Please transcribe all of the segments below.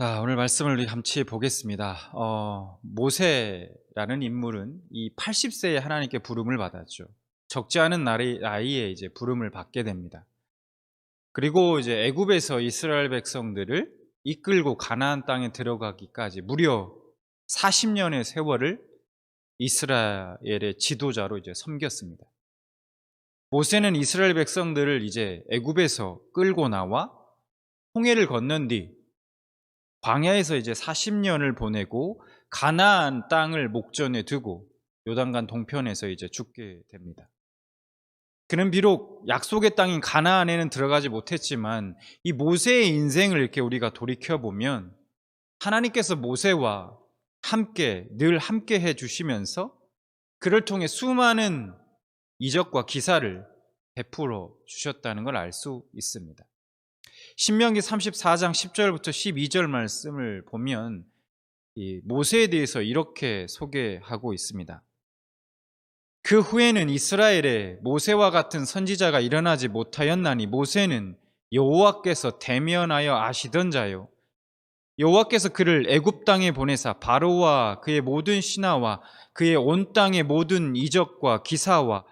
자, 오늘 말씀을 우리 같이 보겠습니다. 모세라는 인물은 이 80세에 하나님께 부름을 받았죠. 적지 않은 나이에 이제 부름을 받게 됩니다. 그리고 이제 애굽에서 이스라엘 백성들을 이끌고 가나안 땅에 들어가기까지 무려 40년의 세월을 이스라엘의 지도자로 이제 섬겼습니다. 모세는 이스라엘 백성들을 이제 애굽에서 끌고 나와 홍해를 건넌 뒤 광야에서 이제 40년을 보내고 가나안 땅을 목전에 두고 요단강 동편에서 이제 죽게 됩니다. 그는 비록 약속의 땅인 가나안에는 들어가지 못했지만 이 모세의 인생을 이렇게 우리가 돌이켜 보면 하나님께서 모세와 늘 함께 해 주시면서 그를 통해 수많은 이적과 기사를 베풀어 주셨다는 걸 알 수 있습니다. 신명기 34장 10절부터 12절 말씀을 보면 이 모세에 대해서 이렇게 소개하고 있습니다. 그 후에는 이스라엘에 모세와 같은 선지자가 일어나지 못하였나니 모세는 여호와께서 대면하여 아시던 자요 여호와께서 그를 애굽 땅에 보내사 바로와 그의 모든 신하와 그의 온 땅의 모든 이적과 기사와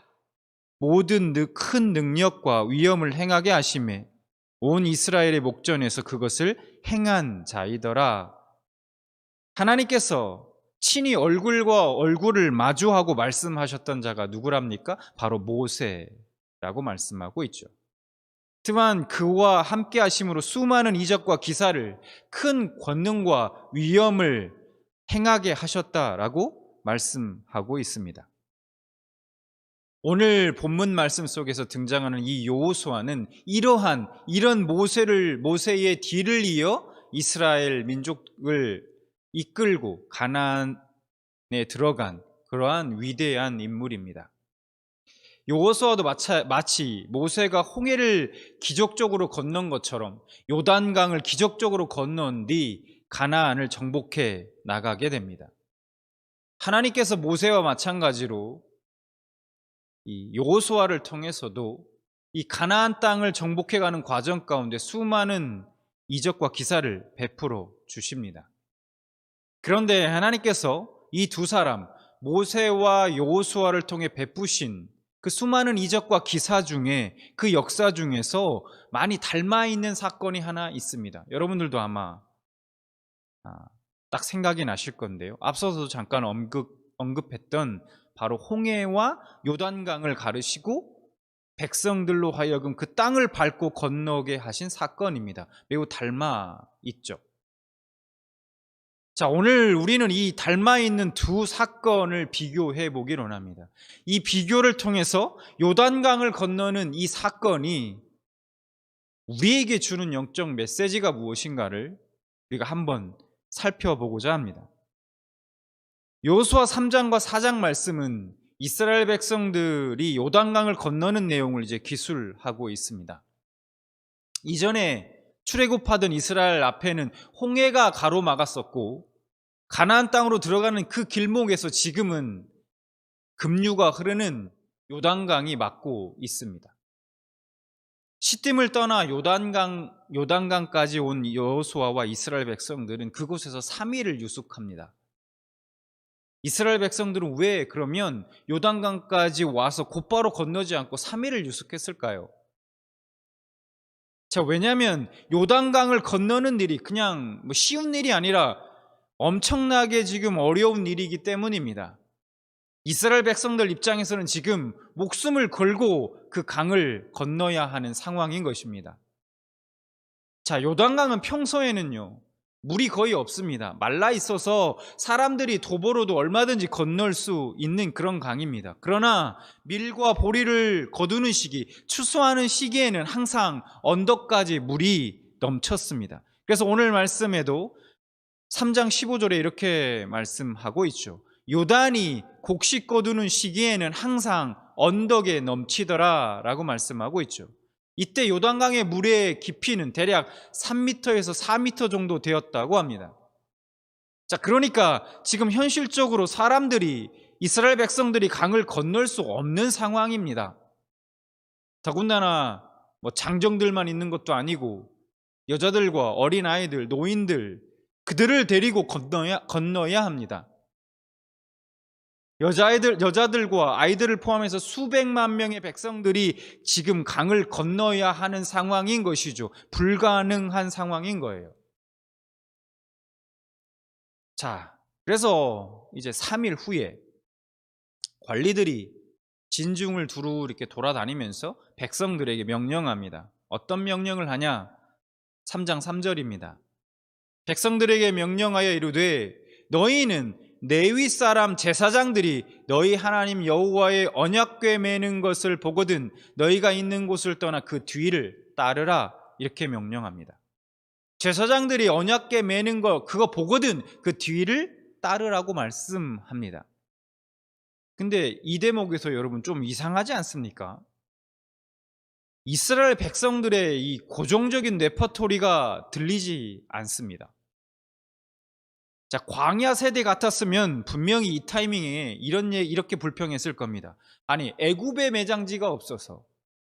모든 큰 능력과 위엄을 행하게 하시매 온 이스라엘의 목전에서 그것을 행한 자이더라. 하나님께서 친히 얼굴과 얼굴을 마주하고 말씀하셨던 자가 누구랍니까? 바로 모세라고 말씀하고 있죠. 또한 그와 함께 하심으로 수많은 이적과 기사를 큰 권능과 위엄을 행하게 하셨다라고 말씀하고 있습니다. 오늘 본문 말씀 속에서 등장하는 이 여호수아는 이런 모세의 뒤를 이어 이스라엘 민족을 이끌고 가나안에 들어간 그러한 위대한 인물입니다. 여호수아도 마치 모세가 홍해를 기적적으로 건넌 것처럼 요단강을 기적적으로 건넌 뒤 가나안을 정복해 나가게 됩니다. 하나님께서 모세와 마찬가지로 이 여호수아를 통해서도 이 가나안 땅을 정복해가는 과정 가운데 수많은 이적과 기사를 베풀어 주십니다. 그런데 하나님께서 이 두 사람 모세와 여호수아를 통해 베푸신 그 수많은 이적과 기사 중에 그 역사 중에서 많이 닮아 있는 사건이 하나 있습니다. 여러분들도 아마 딱 생각이 나실 건데요. 앞서서 잠깐 언급했던 바로 홍해와 요단강을 가르시고 백성들로 하여금 그 땅을 밟고 건너게 하신 사건입니다. 매우 닮아 있죠. 자, 오늘 우리는 이 닮아 있는 두 사건을 비교해 보기를 원합니다. 이 비교를 통해서 요단강을 건너는 이 사건이 우리에게 주는 영적 메시지가 무엇인가를 우리가 한번 살펴보고자 합니다. 여호수아 3장과 4장 말씀은 이스라엘 백성들이 요단강을 건너는 내용을 이제 기술하고 있습니다. 이전에 출애굽하던 이스라엘 앞에는 홍해가 가로막았었고 가나안 땅으로 들어가는 그 길목에서 지금은 급류가 흐르는 요단강이 막고 있습니다. 시딤을 떠나 요단강까지 온 여호수아와 이스라엘 백성들은 그곳에서 3일을 유숙합니다. 이스라엘 백성들은 왜 그러면 요단강까지 와서 곧바로 건너지 않고 3일을 유숙했을까요? 자, 왜냐하면 요단강을 건너는 일이 그냥 쉬운 일이 아니라 엄청나게 지금 어려운 일이기 때문입니다. 이스라엘 백성들 입장에서는 지금 목숨을 걸고 그 강을 건너야 하는 상황인 것입니다. 자, 요단강은 평소에는요 물이 거의 없습니다. 말라 있어서 사람들이 도보로도 얼마든지 건널 수 있는 그런 강입니다. 그러나 밀과 보리를 거두는 시기, 추수하는 시기에는 항상 언덕까지 물이 넘쳤습니다. 그래서 오늘 말씀에도 3장 15절에 이렇게 말씀하고 있죠. 요단이 곡식 거두는 시기에는 항상 언덕에 넘치더라 라고 말씀하고 있죠. 이때 요단강의 물의 깊이는 대략 3m에서 4m 정도 되었다고 합니다. 자, 그러니까 지금 현실적으로 이스라엘 백성들이 강을 건널 수 없는 상황입니다. 더군다나 장정들만 있는 것도 아니고 여자들과 어린아이들, 노인들, 그들을 데리고 건너야 합니다. 여자들과 아이들을 포함해서 수백만 명의 백성들이 지금 강을 건너야 하는 상황인 것이죠. 불가능한 상황인 거예요. 자, 그래서 이제 3일 후에 관리들이 진중을 두루 이렇게 돌아다니면서 백성들에게 명령합니다. 어떤 명령을 하냐? 3장 3절입니다. 백성들에게 명령하여 이르되 너희는 레위 사람 제사장들이 너희 하나님 여호와의 언약궤 매는 것을 보거든 너희가 있는 곳을 떠나 그 뒤를 따르라, 이렇게 명령합니다. 제사장들이 언약궤 매는 거 그거 보거든 그 뒤를 따르라고 말씀합니다. 근데 이 대목에서 여러분 좀 이상하지 않습니까? 이스라엘 백성들의 이 고정적인 레퍼토리가 들리지 않습니다. 자, 광야 세대 같았으면 분명히 이 타이밍에 이렇게 불평했을 겁니다. 아니, 애굽에 매장지가 없어서,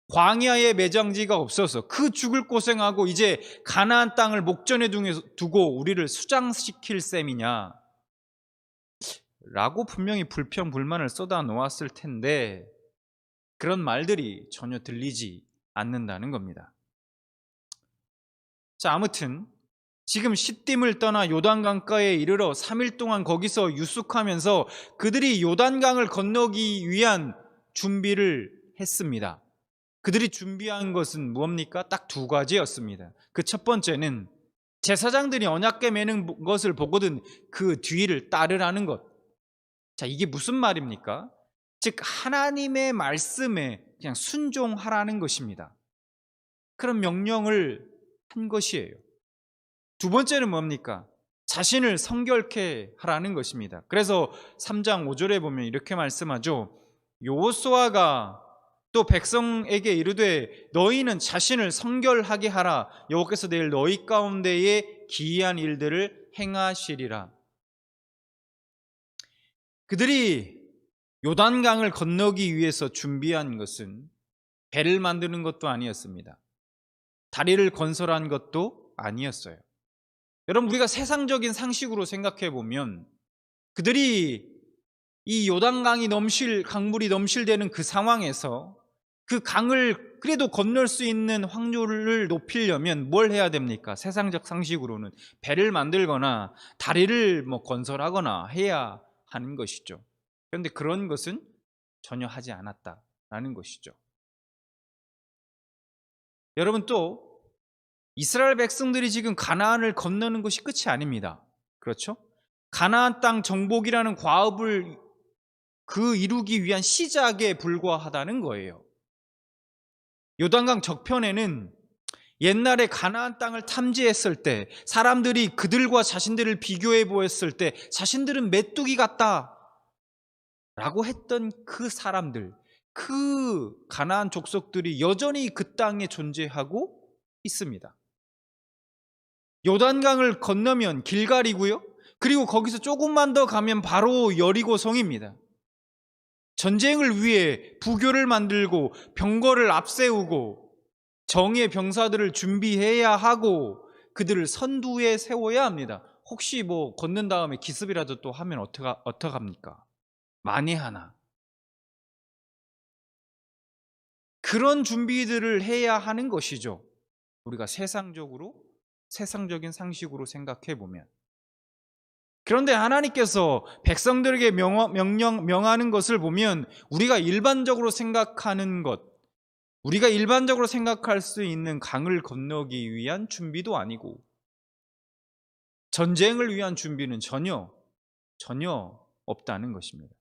광야에 매장지가 없어서 그 죽을 고생하고 이제 가나안 땅을 목전에 두고 우리를 수장시킬 셈이냐 라고 분명히 불평 불만을 쏟아 놓았을 텐데 그런 말들이 전혀 들리지 않는다는 겁니다. 자, 아무튼 지금 시딤을 떠나 요단강가에 이르러 3일 동안 거기서 유숙하면서 그들이 요단강을 건너기 위한 준비를 했습니다. 그들이 준비한 것은 무엇입니까? 딱 두 가지였습니다. 그 첫 번째는 제사장들이 언약궤 매는 것을 보거든 그 뒤를 따르라는 것. 자, 이게 무슨 말입니까? 즉 하나님의 말씀에 그냥 순종하라는 것입니다. 그런 명령을 한 것이에요. 두 번째는 뭡니까? 자신을 성결케 하라는 것입니다. 그래서 3장 5절에 보면 이렇게 말씀하죠. 여호수아가 또 백성에게 이르되 너희는 자신을 성결하게 하라. 여호와께서 내일 너희 가운데에 기이한 일들을 행하시리라. 그들이 요단강을 건너기 위해서 준비한 것은 배를 만드는 것도 아니었습니다. 다리를 건설한 것도 아니었어요. 여러분, 우리가 세상적인 상식으로 생각해 보면 그들이 이 요단강이 강물이 넘실대는 그 상황에서 그 강을 그래도 건널 수 있는 확률을 높이려면 뭘 해야 됩니까? 세상적 상식으로는 배를 만들거나 다리를 건설하거나 해야 하는 것이죠. 그런데 그런 것은 전혀 하지 않았다라는 것이죠. 여러분, 또 이스라엘 백성들이 지금 가나안을 건너는 것이 끝이 아닙니다. 그렇죠? 가나안 땅 정복이라는 과업을 이루기 위한 시작에 불과하다는 거예요. 요단강 저편에는 옛날에 가나안 땅을 탐지했을 때 사람들이 그들과 자신들을 비교해 보았을 때 자신들은 메뚜기 같다 라고 했던 그 사람들, 그 가나안 족속들이 여전히 그 땅에 존재하고 있습니다. 요단강을 건너면 길갈이고요. 그리고 거기서 조금만 더 가면 바로 여리고성입니다. 전쟁을 위해 부교를 만들고 병거를 앞세우고 정예 병사들을 준비해야 하고 그들을 선두에 세워야 합니다. 혹시 걷는 다음에 기습이라도 또 하면 어떡합니까? 만에 하나. 그런 준비들을 해야 하는 것이죠. 우리가 세상적인 상식으로 생각해 보면. 그런데 하나님께서 백성들에게 명하는 것을 보면 우리가 일반적으로 생각할 수 있는 강을 건너기 위한 준비도 아니고 전쟁을 위한 준비는 전혀 없다는 것입니다.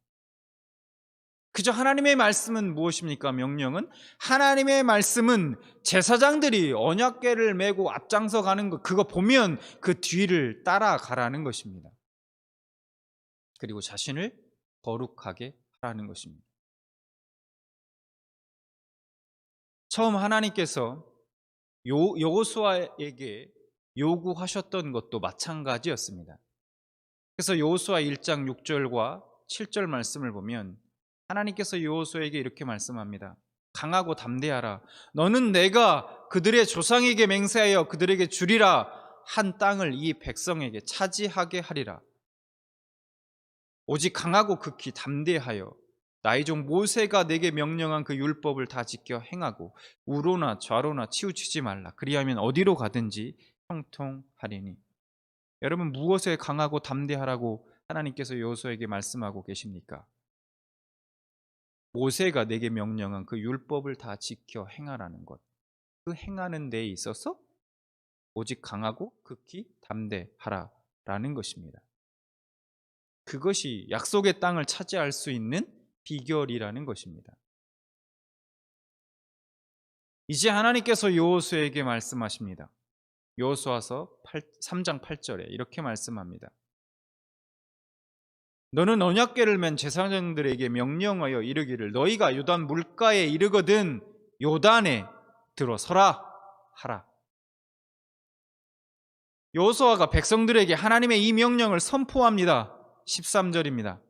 그저 하나님의 말씀은 무엇입니까? 명령은 하나님의 말씀은 제사장들이 언약궤를 메고 앞장서 가는 것, 그거 보면 그 뒤를 따라가라는 것입니다. 그리고 자신을 거룩하게 하라는 것입니다. 처음 하나님께서 여호수아에게 요구하셨던 것도 마찬가지였습니다. 그래서 여호수아 1장 6절과 7절 말씀을 보면 하나님께서 여호수아에게 이렇게 말씀합니다. 강하고 담대하라. 너는 내가 그들의 조상에게 맹세하여 그들에게 주리라 한 땅을 이 백성에게 차지하게 하리라. 오직 강하고 극히 담대하여 나의 종 모세가 내게 명령한 그 율법을 다 지켜 행하고 우로나 좌로나 치우치지 말라. 그리하면 어디로 가든지 형통하리니. 여러분, 무엇에 강하고 담대하라고 하나님께서 여호수아에게 말씀하고 계십니까? 모세가 내게 명령한 그 율법을 다 지켜 행하라는 것. 그 행하는 데에 있어서 오직 강하고 극히 담대하라라는 것입니다. 그것이 약속의 땅을 차지할 수 있는 비결이라는 것입니다. 이제 하나님께서 여호수아에게 말씀하십니다. 여호수아서 3장 8절에 이렇게 말씀합니다. 너는 언약궤를 맨 제사장들에게 명령하여 이르기를 너희가 요단 물가에 이르거든 요단에 들어서라 하라. 여호수아가 백성들에게 하나님의 이 명령을 선포합니다. 13절입니다.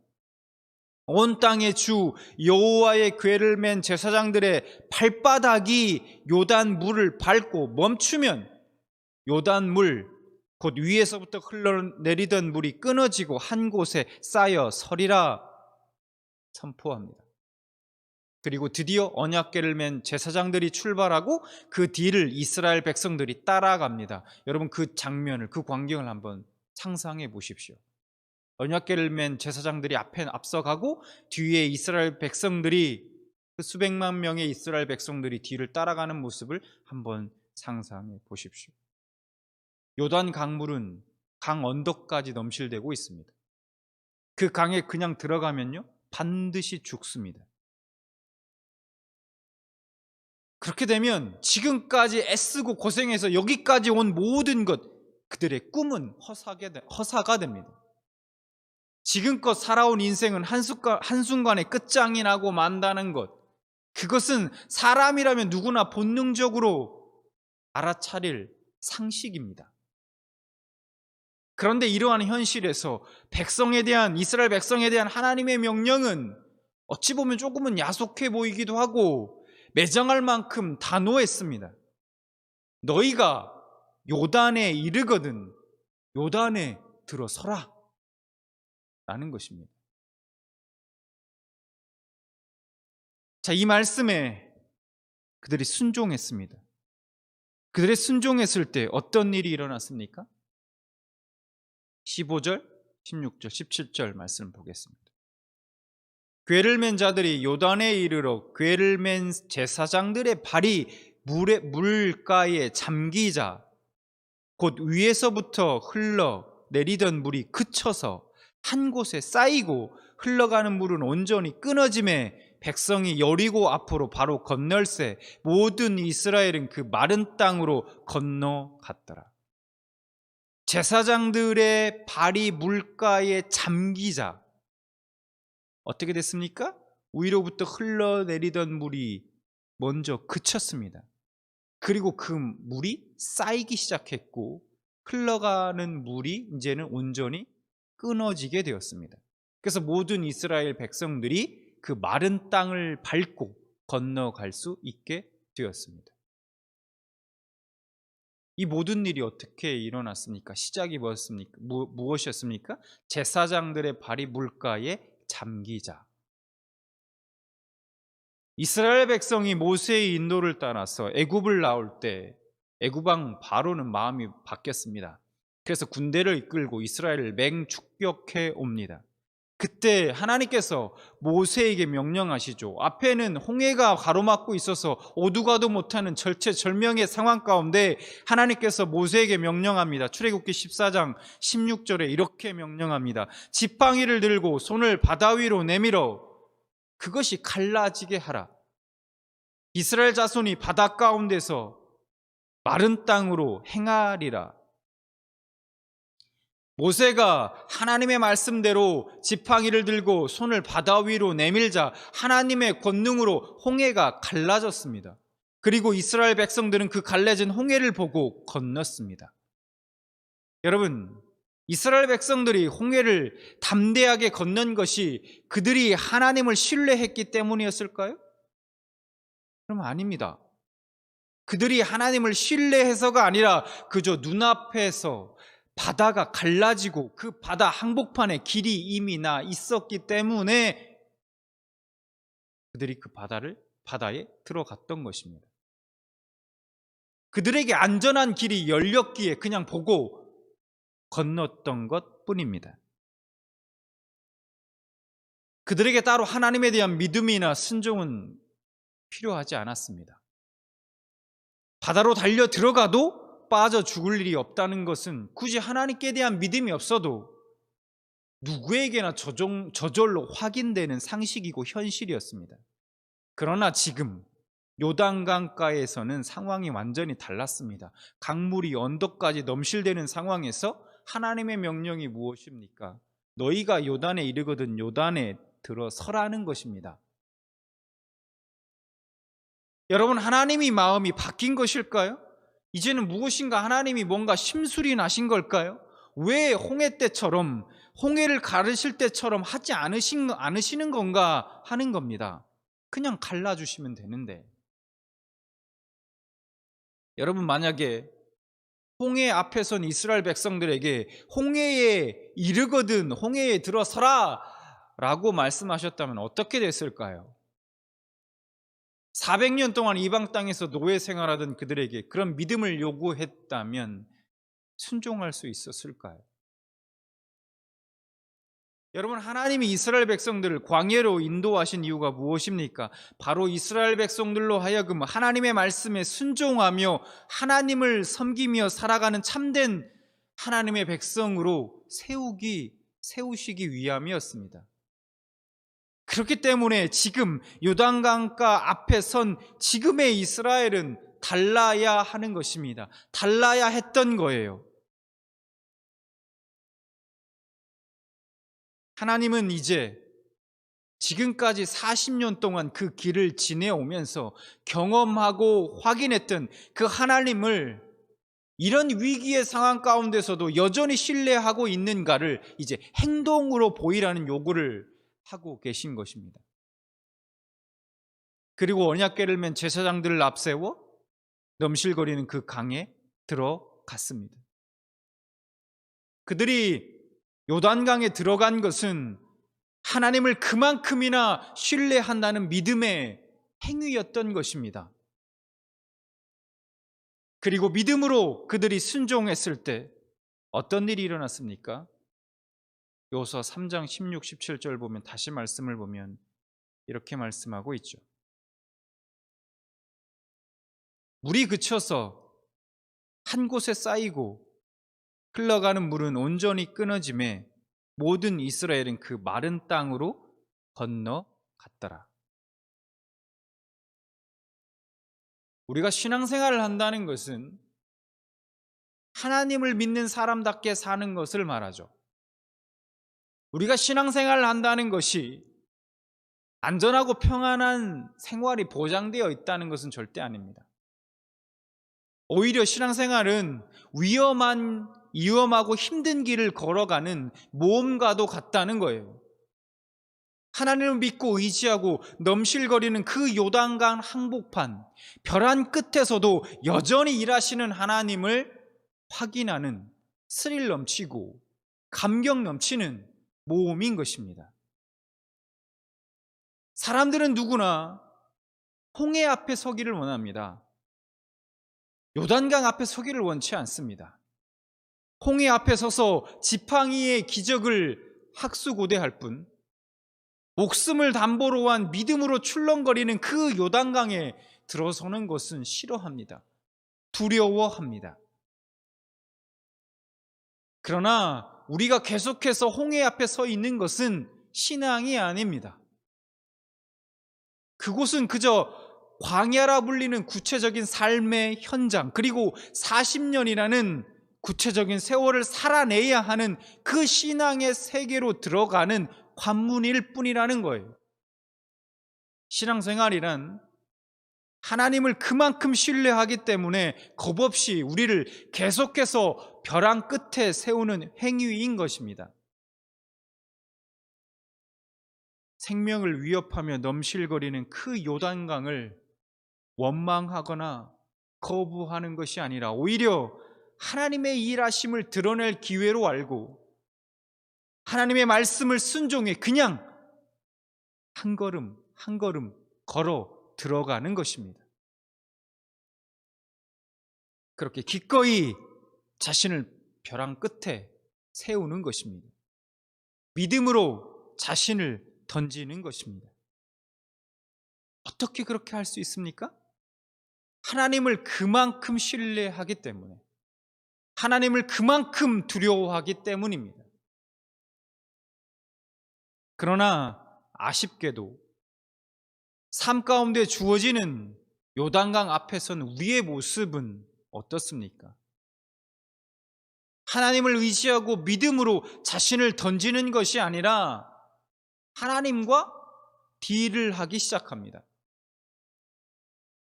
온 땅의 주 여호와의 궤를 맨 제사장들의 발바닥이 요단 물을 밟고 멈추면 요단 물, 곧 위에서부터 흘러내리던 물이 끊어지고 한 곳에 쌓여 서리라 선포합니다. 그리고 드디어 언약궤를 맨 제사장들이 출발하고 그 뒤를 이스라엘 백성들이 따라갑니다. 여러분, 그 장면을, 그 광경을 한번 상상해 보십시오. 언약궤를 맨 제사장들이 앞에 앞서가고 뒤에 이스라엘 백성들이, 그 수백만 명의 이스라엘 백성들이 뒤를 따라가는 모습을 한번 상상해 보십시오. 요단 강물은 강 언덕까지 넘실대고 있습니다. 그 강에 그냥 들어가면요 반드시 죽습니다. 그렇게 되면 지금까지 애쓰고 고생해서 여기까지 온 모든 것, 그들의 꿈은 허사가 됩니다. 지금껏 살아온 인생은 한순간에 끝장이 나고 만다는 것, 그것은 사람이라면 누구나 본능적으로 알아차릴 상식입니다. 그런데 이러한 현실에서 이스라엘 백성에 대한 하나님의 명령은 어찌 보면 조금은 야속해 보이기도 하고 매장할 만큼 단호했습니다. 너희가 요단에 이르거든 요단에 들어서라 라는 것입니다. 자, 이 말씀에 그들이 순종했습니다. 그들이 순종했을 때 어떤 일이 일어났습니까? 15절, 16절, 17절 말씀 보겠습니다. 궤를 맨 자들이 요단에 이르러 궤를 맨 제사장들의 발이 물가에 잠기자 곧 위에서부터 흘러 내리던 물이 그쳐서 한 곳에 쌓이고 흘러가는 물은 온전히 끊어짐에 백성이 여리고 앞으로 바로 건널새 모든 이스라엘은 그 마른 땅으로 건너갔더라. 제사장들의 발이 물가에 잠기자 어떻게 됐습니까? 위로부터 흘러내리던 물이 먼저 그쳤습니다. 그리고 그 물이 쌓이기 시작했고 흘러가는 물이 이제는 온전히 끊어지게 되었습니다. 그래서 모든 이스라엘 백성들이 그 마른 땅을 밟고 건너갈 수 있게 되었습니다. 이 모든 일이 어떻게 일어났습니까? 시작이 무엇이었습니까? 제사장들의 발이 물가에 잠기자. 이스라엘 백성이 모세의 인도를 따라서 애굽을 나올 때 애굽왕 바로는 마음이 바뀌었습니다. 그래서 군대를 이끌고 이스라엘을 맹축격해 옵니다. 그때 하나님께서 모세에게 명령하시죠. 앞에는 홍해가 가로막고 있어서 오두가도 못하는 절체절명의 상황 가운데 하나님께서 모세에게 명령합니다. 출애굽기 14장 16절에 이렇게 명령합니다. 지팡이를 들고 손을 바다 위로 내밀어 그것이 갈라지게 하라. 이스라엘 자손이 바다 가운데서 마른 땅으로 행하리라. 모세가 하나님의 말씀대로 지팡이를 들고 손을 바다 위로 내밀자 하나님의 권능으로 홍해가 갈라졌습니다. 그리고 이스라엘 백성들은 그 갈라진 홍해를 보고 건넜습니다. 여러분, 이스라엘 백성들이 홍해를 담대하게 건넌 것이 그들이 하나님을 신뢰했기 때문이었을까요? 그럼 아닙니다. 그들이 하나님을 신뢰해서가 아니라 그저 눈앞에서 바다가 갈라지고 그 바다 한복판에 길이 이미 나 있었기 때문에 그들이 그 바다에 들어갔던 것입니다. 그들에게 안전한 길이 열렸기에 그냥 보고 건넜던 것 뿐입니다. 그들에게 따로 하나님에 대한 믿음이나 순종은 필요하지 않았습니다. 바다로 달려 들어가도 빠져 죽을 일이 없다는 것은 굳이 하나님께 대한 믿음이 없어도 누구에게나 저절로 확인되는 상식이고 현실이었습니다. 그러나 지금 요단강가에서는 상황이 완전히 달랐습니다. 강물이 언덕까지 넘실대는 상황에서 하나님의 명령이 무엇입니까? 너희가 요단에 이르거든 요단에 들어서라는 것입니다. 여러분, 하나님이 마음이 바뀐 것일까요? 이제는 무엇인가 하나님이 뭔가 심술이 나신 걸까요? 왜 홍해 때처럼, 홍해를 가르실 때처럼 하지 않으시는 건가 하는 겁니다. 그냥 갈라주시면 되는데. 여러분, 만약에 홍해 앞에 선 이스라엘 백성들에게 홍해에 이르거든 홍해에 들어서라 라고 말씀하셨다면 어떻게 됐을까요? 400년 동안 이방 땅에서 노예 생활하던 그들에게 그런 믿음을 요구했다면 순종할 수 있었을까요? 여러분, 하나님이 이스라엘 백성들을 광야로 인도하신 이유가 무엇입니까? 바로 이스라엘 백성들로 하여금 하나님의 말씀에 순종하며 하나님을 섬기며 살아가는 참된 하나님의 백성으로 세우시기 위함이었습니다. 그렇기 때문에 지금 요단강가 앞에 선 지금의 이스라엘은 달라야 하는 것입니다. 달라야 했던 거예요. 하나님은 이제 지금까지 40년 동안 그 길을 지내오면서 경험하고 확인했던 그 하나님을 이런 위기의 상황 가운데서도 여전히 신뢰하고 있는가를 이제 행동으로 보이라는 요구를 하고 계신 것입니다. 그리고 언약궤를 맨 제사장들을 앞세워 넘실거리는 그 강에 들어갔습니다. 그들이 요단강에 들어간 것은 하나님을 그만큼이나 신뢰한다는 믿음의 행위였던 것입니다. 그리고 믿음으로 그들이 순종했을 때 어떤 일이 일어났습니까? 여호수아 3장 16, 17절 보면 다시 말씀을 보면 이렇게 말씀하고 있죠. 물이 그쳐서 한 곳에 쌓이고 흘러가는 물은 온전히 끊어짐에 모든 이스라엘은 그 마른 땅으로 건너갔더라. 우리가 신앙생활을 한다는 것은 하나님을 믿는 사람답게 사는 것을 말하죠. 우리가 신앙생활을 한다는 것이 안전하고 평안한 생활이 보장되어 있다는 것은 절대 아닙니다. 오히려 신앙생활은 위험하고 힘든 길을 걸어가는 모험과도 같다는 거예요. 하나님을 믿고 의지하고 넘실거리는 그 요단강 한복판, 벼랑 끝에서도 여전히 일하시는 하나님을 확인하는 스릴 넘치고 감격 넘치는 모험인 것입니다. 사람들은 누구나 홍해 앞에 서기를 원합니다. 요단강 앞에 서기를 원치 않습니다. 홍해 앞에 서서 지팡이의 기적을 학수고대할 뿐, 목숨을 담보로 한 믿음으로 출렁거리는 그 요단강에 들어서는 것은 싫어합니다. 두려워합니다. 그러나 우리가 계속해서 홍해 앞에 서 있는 것은 신앙이 아닙니다. 그곳은 그저 광야라 불리는 구체적인 삶의 현장, 그리고 40년이라는 구체적인 세월을 살아내야 하는 그 신앙의 세계로 들어가는 관문일 뿐이라는 거예요. 신앙생활이란 하나님을 그만큼 신뢰하기 때문에 겁없이 우리를 계속해서 벼랑 끝에 세우는 행위인 것입니다. 생명을 위협하며 넘실거리는 그 요단강을 원망하거나 거부하는 것이 아니라 오히려 하나님의 일하심을 드러낼 기회로 알고 하나님의 말씀을 순종해 그냥 한 걸음 한 걸음 걸어 들어가는 것입니다. 그렇게 기꺼이 자신을 벼랑 끝에 세우는 것입니다. 믿음으로 자신을 던지는 것입니다. 어떻게 그렇게 할 수 있습니까? 하나님을 그만큼 신뢰하기 때문에, 하나님을 그만큼 두려워하기 때문입니다. 그러나 아쉽게도 삶 가운데 주어지는 요단강 앞에선 우리의 모습은 어떻습니까? 하나님을 의지하고 믿음으로 자신을 던지는 것이 아니라 하나님과 딜을 하기 시작합니다.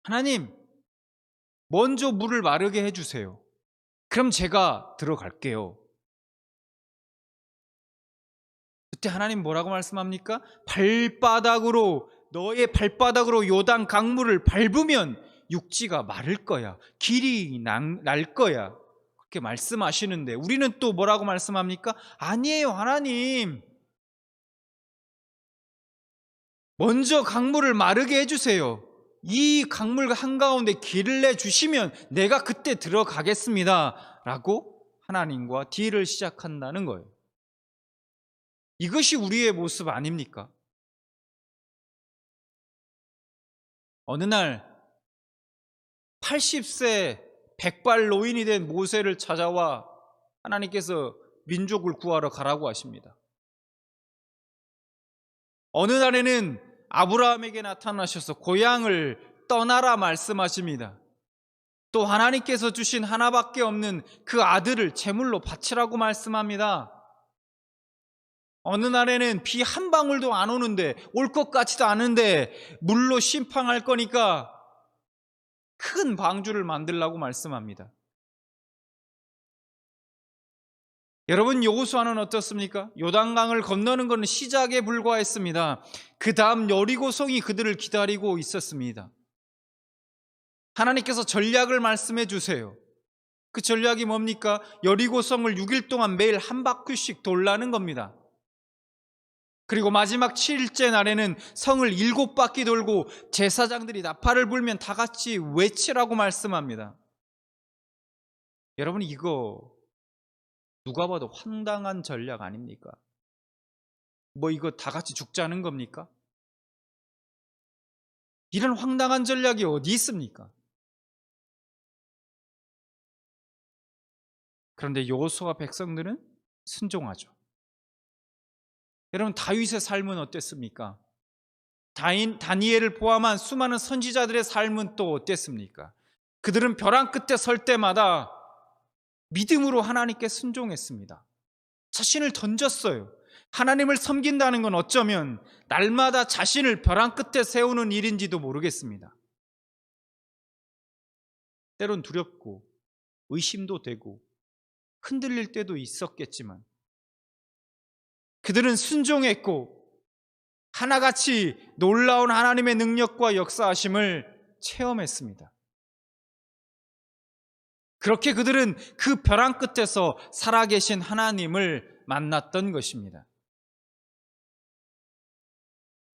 하나님, 먼저 물을 마르게 해주세요. 그럼 제가 들어갈게요. 그때 하나님 뭐라고 말씀합니까? 너의 발바닥으로 요단 강물을 밟으면 육지가 마를 거야. 길이 날 거야. 그렇게 말씀하시는데 우리는 또 뭐라고 말씀합니까? 아니에요, 하나님. 먼저 강물을 마르게 해주세요. 이 강물 한가운데 길을 내주시면 내가 그때 들어가겠습니다. 라고 하나님과 딜을 시작한다는 거예요. 이것이 우리의 모습 아닙니까? 어느 날 80세 백발 노인이 된 모세를 찾아와 하나님께서 민족을 구하러 가라고 하십니다. 어느 날에는 아브라함에게 나타나셔서 고향을 떠나라 말씀하십니다. 또 하나님께서 주신 하나밖에 없는 그 아들을 제물로 바치라고 말씀합니다. 어느 날에는 비 한 방울도 안 오는데, 올 것 같지도 않은데 물로 심판할 거니까 큰 방주를 만들라고 말씀합니다. 여러분, 여호수아는 어떻습니까? 요단강을 건너는 것은 시작에 불과했습니다. 그 다음 여리고성이 그들을 기다리고 있었습니다. 하나님께서 전략을 말씀해 주세요. 그 전략이 뭡니까? 여리고성을 6일 동안 매일 한 바퀴씩 돌라는 겁니다. 그리고 마지막 7일째 날에는 성을 7바퀴 돌고 제사장들이 나팔을 불면 다 같이 외치라고 말씀합니다. 여러분, 이거 누가 봐도 황당한 전략 아닙니까? 뭐 이거 다 같이 죽자는 겁니까? 이런 황당한 전략이 어디 있습니까? 그런데 여호수아 백성들은 순종하죠. 여러분, 다윗의 삶은 어땠습니까? 다니엘을 포함한 수많은 선지자들의 삶은 또 어땠습니까? 그들은 벼랑 끝에 설 때마다 믿음으로 하나님께 순종했습니다. 자신을 던졌어요. 하나님을 섬긴다는 건 어쩌면 날마다 자신을 벼랑 끝에 세우는 일인지도 모르겠습니다. 때론 두렵고 의심도 되고 흔들릴 때도 있었겠지만 그들은 순종했고 하나같이 놀라운 하나님의 능력과 역사하심을 체험했습니다. 그렇게 그들은 그 벼랑 끝에서 살아계신 하나님을 만났던 것입니다.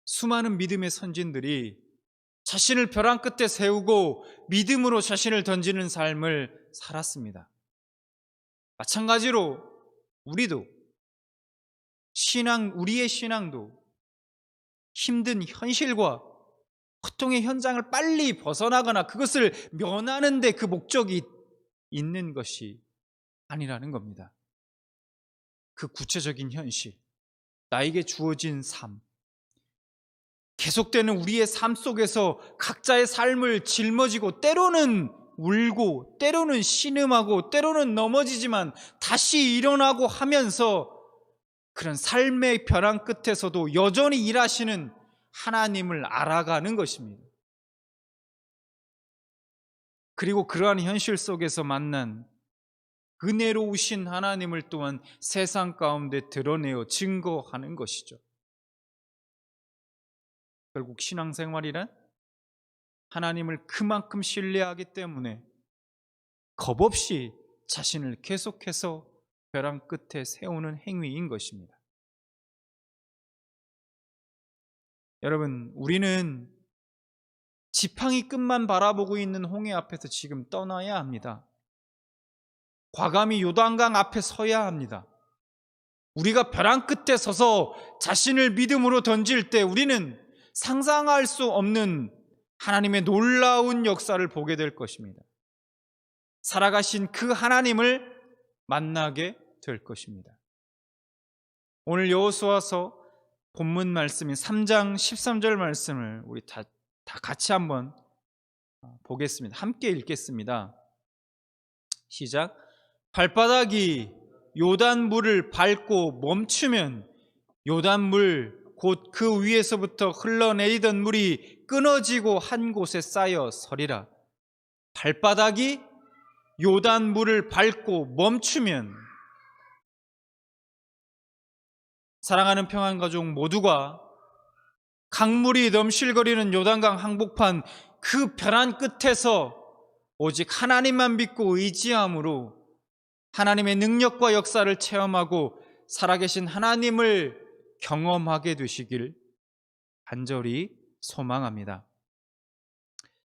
수많은 믿음의 선진들이 자신을 벼랑 끝에 세우고 믿음으로 자신을 던지는 삶을 살았습니다. 마찬가지로 우리의 신앙도 힘든 현실과 고통의 현장을 빨리 벗어나거나 그것을 면하는 데 그 목적이 있는 것이 아니라는 겁니다. 그 구체적인 현실, 나에게 주어진 삶, 계속되는 우리의 삶 속에서 각자의 삶을 짊어지고 때로는 울고 때로는 신음하고 때로는 넘어지지만 다시 일어나고 하면서 그런 삶의 벼랑 끝에서도 여전히 일하시는 하나님을 알아가는 것입니다. 그리고 그러한 현실 속에서 만난 은혜로우신 하나님을 또한 세상 가운데 드러내어 증거하는 것이죠. 결국 신앙생활이란 하나님을 그만큼 신뢰하기 때문에 겁없이 자신을 계속해서 벼랑 끝에 세우는 행위인 것입니다. 여러분, 우리는 지팡이 끝만 바라보고 있는 홍해 앞에서 지금 떠나야 합니다. 과감히 요단강 앞에 서야 합니다. 우리가 벼랑 끝에 서서 자신을 믿음으로 던질 때 우리는 상상할 수 없는 하나님의 놀라운 역사를 보게 될 것입니다. 살아가신 그 하나님을 만나게 될 것입니다. 오늘 여호수아서 본문 말씀인 3장 13절 말씀을 우리 다 같이 한번 보겠습니다. 함께 읽겠습니다. 시작. 발바닥이 요단물을 밟고 멈추면 요단물 곧 그 위에서부터 흘러내리던 물이 끊어지고 한 곳에 쌓여 서리라. 발바닥이 요단물을 밟고 멈추면, 사랑하는 평안가족 모두가 강물이 넘실거리는 요단강 항복판 그 벼랑 끝에서 오직 하나님만 믿고 의지함으로 하나님의 능력과 역사를 체험하고 살아계신 하나님을 경험하게 되시길 간절히 소망합니다.